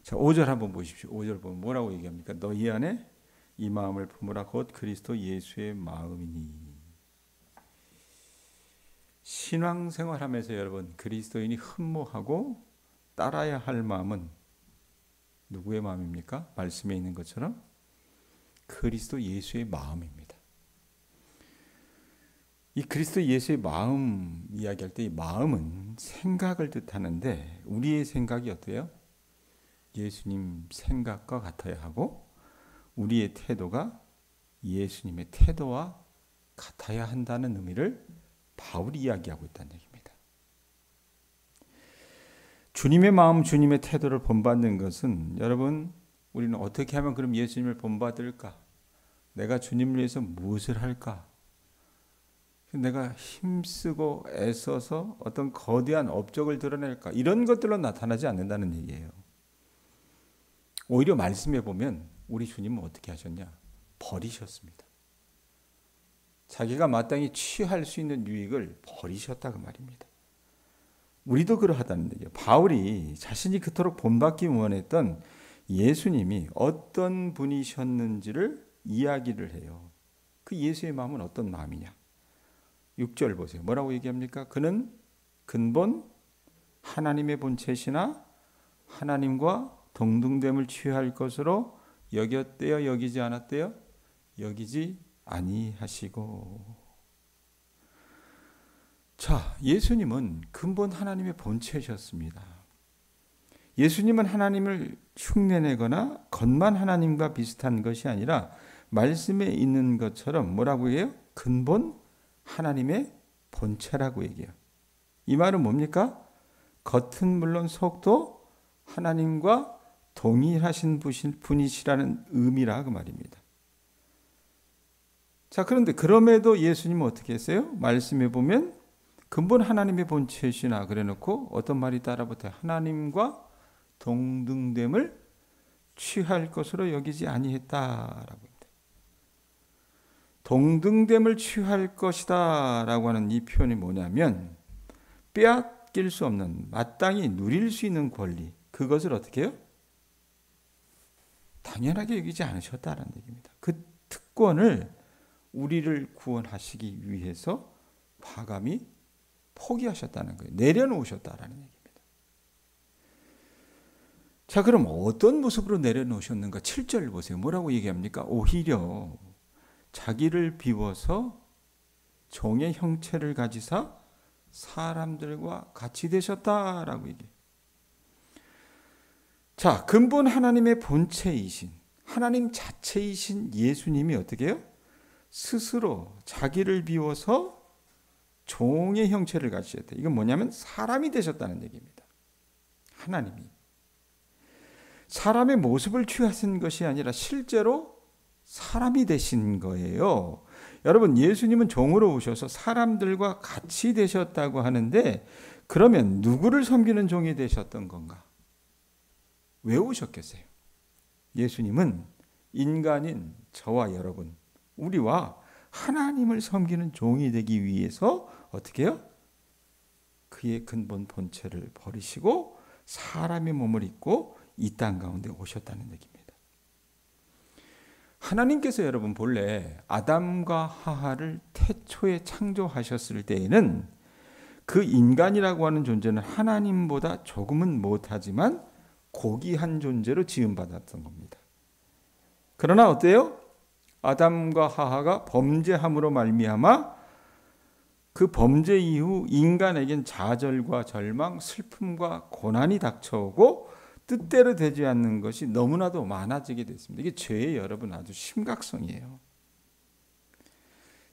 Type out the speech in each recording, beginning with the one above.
자, 5절 한번 보십시오. 5절 보면 뭐라고 얘기합니까? 너희 안에 이 마음을 품으라 곧 그리스도 예수의 마음이니. 신앙생활하면서 여러분 그리스도인이 흠모하고 따라야 할 마음은 누구의 마음입니까? 말씀에 있는 것처럼 그리스도 예수의 마음입니다. 이 그리스도 예수의 마음 이야기할 때 이 마음은 생각을 뜻하는데 우리의 생각이 어때요? 예수님 생각과 같아야 하고 우리의 태도가 예수님의 태도와 같아야 한다는 의미를 바울이 이야기하고 있다는 얘기입니다. 주님의 마음, 주님의 태도를 본받는 것은 여러분 우리는 어떻게 하면 그럼 예수님을 본받을까? 내가 주님을 위해서 무엇을 할까? 내가 힘쓰고 애써서 어떤 거대한 업적을 드러낼까? 이런 것들로 나타나지 않는다는 얘기예요. 오히려 말씀해 보면 우리 주님은 어떻게 하셨냐? 버리셨습니다. 자기가 마땅히 취할 수 있는 유익을 버리셨다고 말입니다. 우리도 그러하다는 얘기예요. 바울이 자신이 그토록 본받기 원했던 예수님이 어떤 분이셨는지를 이야기를 해요. 그 예수의 마음은 어떤 마음이냐? 6절 보세요. 뭐라고 얘기합니까? 그는 근본 하나님의 본체시나 하나님과 동등됨을 취할 것으로 여겼대요? 여기지 않았대요? 여기지 아니하시고. 자, 예수님은 근본 하나님의 본체셨습니다. 예수님은 하나님을 흉내내거나 겉만 하나님과 비슷한 것이 아니라 말씀에 있는 것처럼 뭐라고 해요? 근본 하나님의 본체라고 얘기해요. 이 말은 뭡니까? 겉은 물론 속도 하나님과 동일하신 분이시라는 의미라 그 말입니다. 자, 그런데 그럼에도 예수님은 어떻게 했어요? 말씀해 보면 근본 하나님의 본체시나 그래놓고 어떤 말이 따라붙어요? 하나님과 동등됨을 취할 것으로 여기지 아니했다라고 합니다. 동등됨을 취할 것이다 라고 하는 이 표현이 뭐냐면 빼앗길 수 없는 마땅히 누릴 수 있는 권리, 그것을 어떻게 해요? 당연하게 여기지 않으셨다는 얘기입니다. 그 특권을 우리를 구원하시기 위해서 과감히 포기하셨다는 거예요. 내려놓으셨다라는 얘기입니다. 자, 그럼 어떤 모습으로 내려놓으셨는가? 7절 보세요. 뭐라고 얘기합니까? 오히려 자기를 비워서 종의 형체를 가지사 사람들과 같이 되셨다라고 얘기해요. 자, 근본 하나님의 본체이신 하나님 자체이신 예수님이 어떻게 해요? 스스로 자기를 비워서 종의 형체를 가지셨다. 이건 뭐냐면 사람이 되셨다는 얘기입니다. 하나님이. 사람의 모습을 취하신 것이 아니라 실제로 사람이 되신 거예요. 여러분, 예수님은 종으로 오셔서 사람들과 같이 되셨다고 하는데 그러면 누구를 섬기는 종이 되셨던 건가? 왜 오셨겠어요? 예수님은 인간인 저와 여러분, 우리와 하나님을 섬기는 종이 되기 위해서 어떻게 해요? 그의 근본 본체를 버리시고 사람의 몸을 입고 이 땅 가운데 오셨다는 얘기입니다. 하나님께서 여러분 본래 아담과 하하를 태초에 창조하셨을 때에는 그 인간이라고 하는 존재는 하나님보다 조금은 못하지만 고귀한 존재로 지음받았던 겁니다. 그러나 어때요? 아담과 하하가 범죄함으로 말미암아 그 범죄 이후 인간에겐 좌절과 절망, 슬픔과 고난이 닥쳐오고 뜻대로 되지 않는 것이 너무나도 많아지게 됐습니다. 이게 죄의 여러분 아주 심각성이에요.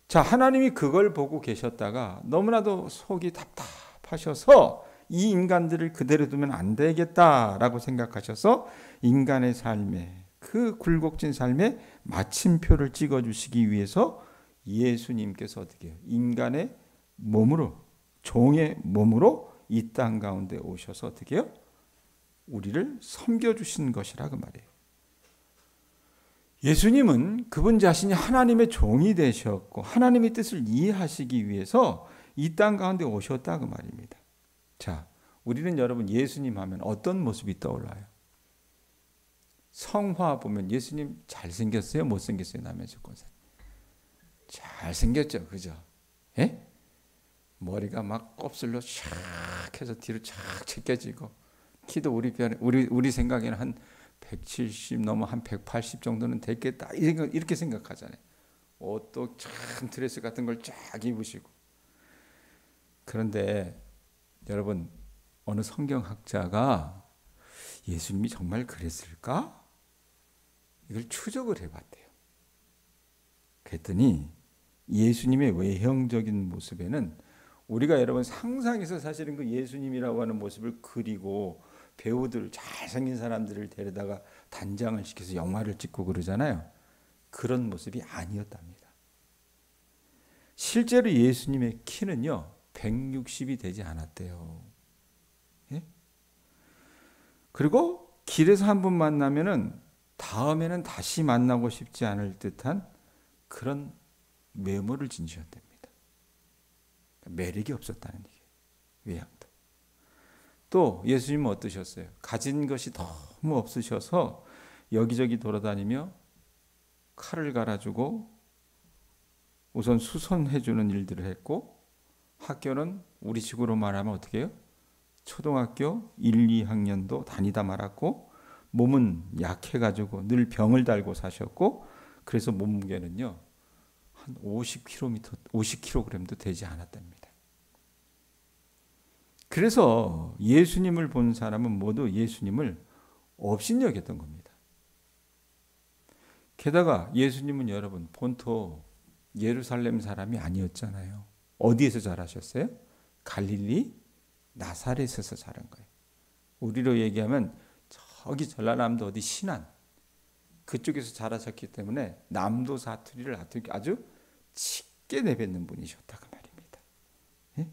자, 하나님이 그걸 보고 계셨다가 너무나도 속이 답답하셔서 이 인간들을 그대로 두면 안 되겠다라고 생각하셔서 인간의 삶에 그 굴곡진 삶에 마침표를 찍어주시기 위해서 예수님께서 어떻게 해요? 인간의 몸으로 종의 몸으로 이 땅 가운데 오셔서 어떻게 해요? 우리를 섬겨주신 것이라 그 말이에요. 예수님은 그분 자신이 하나님의 종이 되셨고 하나님의 뜻을 이해하시기 위해서 이 땅 가운데 오셨다 그 말입니다. 자, 우리는 여러분 예수님 하면 어떤 모습이 떠올라요? 성화 보면 예수님 잘생겼어요? 못생겼어요? 남해주 권사님. 잘생겼죠. 그죠? 예? 머리가 막 곱슬로 샥 해서 뒤로 쫙 제껴지고 키도 우리 생각에는 한 170 넘어 한 180 정도는 됐겠다 이렇게 생각하잖아요. 옷도 참 드레스 같은 걸 쫙 입으시고. 그런데 여러분, 어느 성경학자가 예수님이 정말 그랬을까? 이걸 추적을 해봤대요. 그랬더니 예수님의 외형적인 모습에는 우리가 여러분 상상해서 사실은 그 예수님이라고 하는 모습을 그리고 배우들 잘생긴 사람들을 데려다가 단장을 시켜서 영화를 찍고 그러잖아요. 그런 모습이 아니었답니다. 실제로 예수님의 키는요 160이 되지 않았대요. 예? 그리고 길에서 한 번 만나면은 다음에는 다시 만나고 싶지 않을 듯한 그런 외모를 지니셨답니다. 매력이 없었다는 얘기예요. 외양도. 또 예수님은 어떠셨어요? 가진 것이 너무 없으셔서 여기저기 돌아다니며 칼을 갈아주고 우선 수선해주는 일들을 했고, 학교는 우리 식으로 말하면 어떻게 해요? 초등학교 1, 2학년도 다니다 말았고, 몸은 약해가지고 늘 병을 달고 사셨고, 그래서 몸무게는요 한 50kg도 되지 않았답니다. 그래서 예수님을 본 사람은 모두 예수님을 업신여겼던 겁니다. 게다가 예수님은 여러분 본토 예루살렘 사람이 아니었잖아요. 어디에서 자라셨어요? 갈릴리 나사렛에서 자란 거예요. 우리로 얘기하면 저기 전라남도 어디 신안 그쪽에서 자라셨기 때문에 남도 사투리를 아주 짙게 내뱉는 분이셨다 그 말입니다. 예?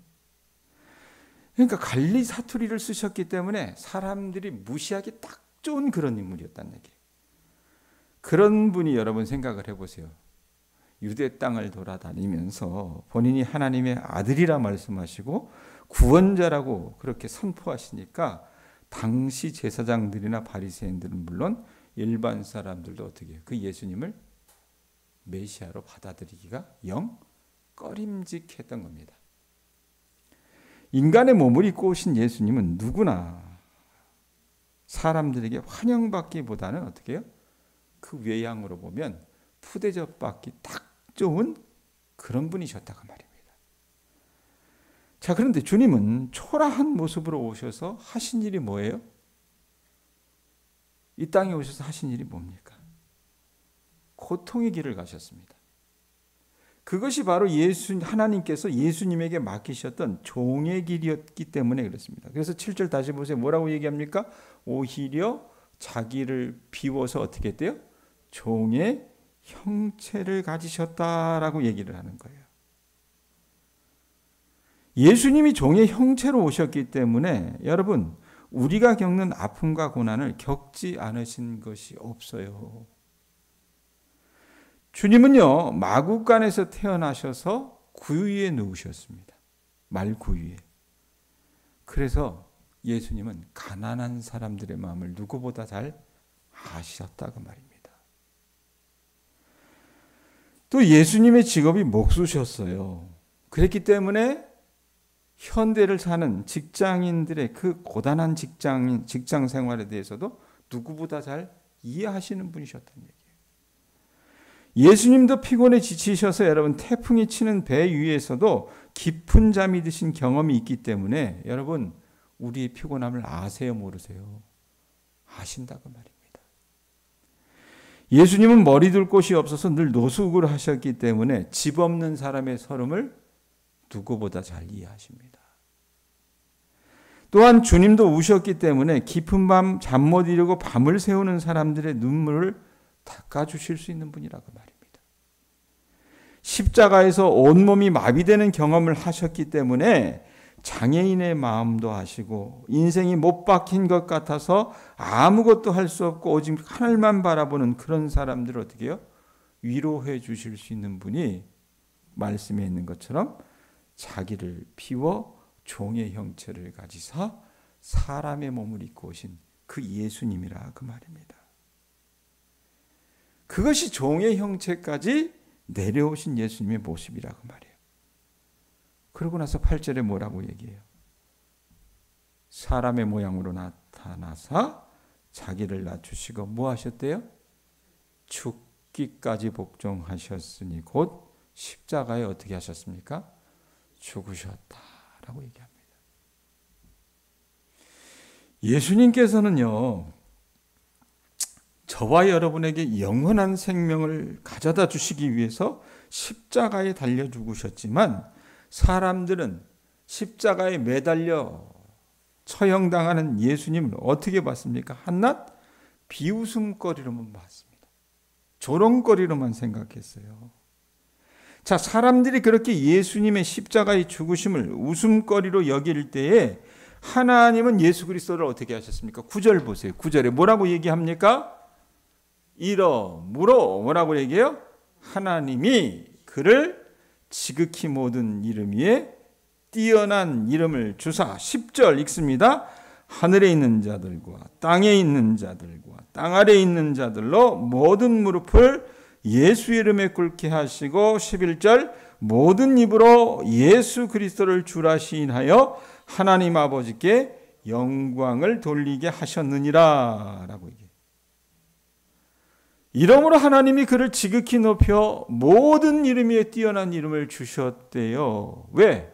그러니까 갈릴리 사투리를 쓰셨기 때문에 사람들이 무시하기 딱 좋은 그런 인물이었다는 얘기예요. 그런 분이 여러분 생각을 해보세요. 유대 땅을 돌아다니면서 본인이 하나님의 아들이라 말씀하시고 구원자라고 그렇게 선포하시니까 당시 제사장들이나 바리새인들은 물론 일반 사람들도 어떻게 해요? 그 예수님을 메시아로 받아들이기가 영 꺼림직했던 겁니다. 인간의 몸을 입고 오신 예수님은 누구나 사람들에게 환영받기보다는 어떻게 해요? 그 외양으로 보면 푸대접받기 딱 좋은 그런 분이셨다고 말입니다. 자, 그런데 주님은 초라한 모습으로 오셔서 하신 일이 뭐예요? 이 땅에 오셔서 하신 일이 뭡니까? 고통의 길을 가셨습니다. 그것이 바로 하나님께서 예수님에게 맡기셨던 종의 길이었기 때문에 그렇습니다. 그래서 7절 다시 보세요. 뭐라고 얘기합니까? 오히려 자기를 비워서 어떻게 했대요? 종의 형체를 가지셨다라고 얘기를 하는 거예요. 예수님이 종의 형체로 오셨기 때문에 여러분 우리가 겪는 아픔과 고난을 겪지 않으신 것이 없어요. 주님은요 마구간에서 태어나셔서 구유에 누우셨습니다. 말구유에. 그래서 예수님은 가난한 사람들의 마음을 누구보다 잘 아셨다고 말입니다. 또 예수님의 직업이 목수셨어요. 그랬기 때문에 현대를 사는 직장인들의 그 고단한 직장 생활에 대해서도 누구보다 잘 이해하시는 분이셨다는 얘기예요. 예수님도 피곤에 지치셔서 여러분 태풍이 치는 배 위에서도 깊은 잠이 드신 경험이 있기 때문에 여러분 우리의 피곤함을 아세요 모르세요? 아신다고 말입니다. 예수님은 머리 둘 곳이 없어서 늘 노숙을 하셨기 때문에 집 없는 사람의 서름을 누구보다 잘 이해하십니다. 또한 주님도 우셨기 때문에 깊은 밤 잠 못 이루고 밤을 새우는 사람들의 눈물을 닦아주실 수 있는 분이라고 말입니다. 십자가에서 온몸이 마비되는 경험을 하셨기 때문에 장애인의 마음도 아시고 인생이 못 박힌 것 같아서 아무것도 할 수 없고 오직 하늘만 바라보는 그런 사람들을 어떻게 해요? 위로해 주실 수 있는 분이 말씀에 있는 것처럼 자기를 비워 종의 형체를 가지사 사람의 몸을 입고 오신 그 예수님이라 그 말입니다. 그것이 종의 형체까지 내려오신 예수님의 모습이라고 말이에요. 그러고 나서 8절에 뭐라고 얘기해요? 사람의 모양으로 나타나사 자기를 낮추시고 뭐 하셨대요? 죽기까지 복종하셨으니 곧 십자가에 어떻게 하셨습니까? 죽으셨다라고 얘기합니다. 예수님께서는요, 저와 여러분에게 영원한 생명을 가져다 주시기 위해서 십자가에 달려 죽으셨지만 사람들은 십자가에 매달려 처형당하는 예수님을 어떻게 봤습니까? 한낱 비웃음거리로만 봤습니다. 조롱거리로만 생각했어요. 자, 사람들이 그렇게 예수님의 십자가의 죽으심을 웃음거리로 여길 때에 하나님은 예수 그리스도를 어떻게 하셨습니까? 9절 보세요. 9절에 뭐라고 얘기합니까? 이러므로 뭐라고 얘기해요? 하나님이 그를 지극히 모든 이름 위에 뛰어난 이름을 주사 10절 읽습니다. 하늘에 있는 자들과 땅에 있는 자들과 땅 아래에 있는 자들로 모든 무릎을 예수 이름에 꿇게 하시고 11절 모든 입으로 예수 그리스도를 주라 시인하여 하나님 아버지께 영광을 돌리게 하셨느니라 라고 얘기해요. 이러므로 하나님이 그를 지극히 높여 모든 이름 위에 뛰어난 이름을 주셨대요. 왜?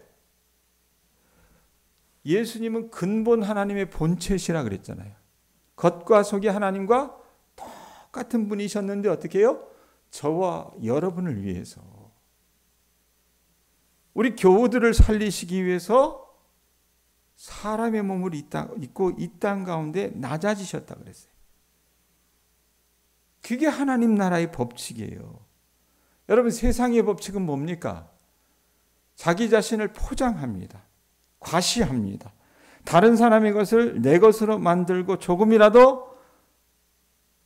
예수님은 근본 하나님의 본체시라 그랬잖아요. 겉과 속이 하나님과 똑같은 분이셨는데 어떻게 해요? 저와 여러분을 위해서, 우리 교우들을 살리시기 위해서 사람의 몸을 입고 이 땅 가운데 낮아지셨다 그랬어요. 그게 하나님 나라의 법칙이에요. 여러분, 세상의 법칙은 뭡니까? 자기 자신을 포장합니다. 과시합니다. 다른 사람의 것을 내 것으로 만들고 조금이라도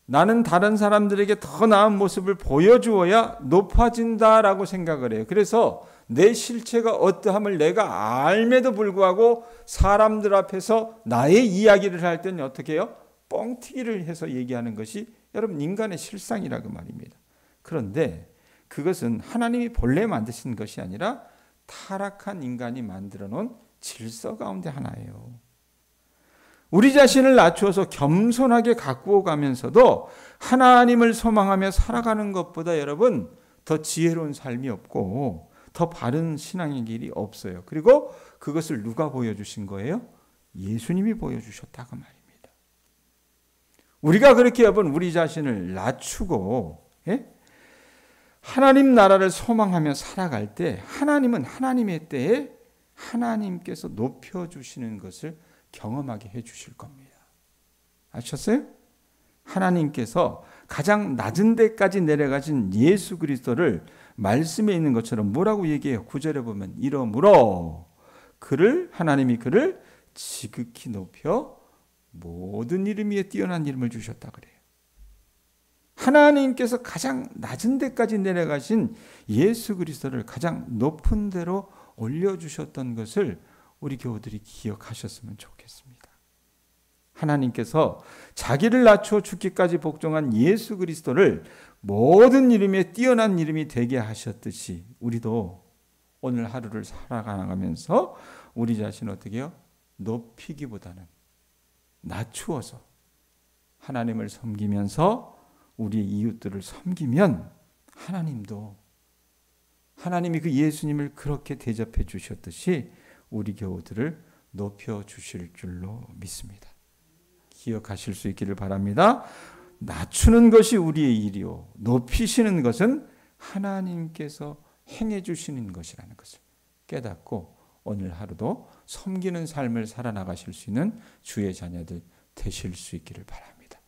나는 다른 사람들에게 더 나은 모습을 보여주어야 높아진다라고 생각을 해요. 그래서 내 실체가 어떠함을 내가 알매도 불구하고 사람들 앞에서 나의 이야기를 할 때는 어떻게 해요? 뻥튀기를 해서 얘기하는 것이 여러분 인간의 실상이라고 말입니다. 그런데 그것은 하나님이 본래 만드신 것이 아니라 타락한 인간이 만들어 놓은 질서 가운데 하나예요. 우리 자신을 낮추어서 겸손하게 가꾸어 가면서도 하나님을 소망하며 살아가는 것보다 여러분 더 지혜로운 삶이 없고 더 바른 신앙의 길이 없어요. 그리고 그것을 누가 보여주신 거예요? 예수님이 보여주셨다고 말입니다. 우리가 그렇게 여러분 우리 자신을 낮추고 하나님 나라를 소망하며 살아갈 때 하나님은 하나님의 때에 하나님께서 높여주시는 것을 경험하게 해주실 겁니다. 아셨어요? 하나님께서 가장 낮은 데까지 내려가신 예수 그리스도를 말씀에 있는 것처럼 뭐라고 얘기해요? 9절에 보면 이러므로 하나님이 그를 지극히 높여 모든 이름 위에 뛰어난 이름을 주셨다 그래요. 하나님께서 가장 낮은 데까지 내려가신 예수 그리스도를 가장 높은 데로 올려주셨던 것을 우리 교우들이 기억하셨으면 좋겠습니다. 하나님께서 자기를 낮추어 죽기까지 복종한 예수 그리스도를 모든 이름에 뛰어난 이름이 되게 하셨듯이 우리도 오늘 하루를 살아가면서 우리 자신을 어떻게 해요? 높이기보다는 낮추어서 하나님을 섬기면서 우리의 이웃들을 섬기면 하나님이 그 예수님을 그렇게 대접해 주셨듯이 우리 교우들을 높여 주실 줄로 믿습니다. 기억하실 수 있기를 바랍니다. 낮추는 것이 우리의 일이요 높이시는 것은 하나님께서 행해 주시는 것이라는 것을 깨닫고 오늘 하루도 섬기는 삶을 살아나가실 수 있는 주의 자녀들 되실 수 있기를 바랍니다.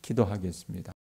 기도하겠습니다.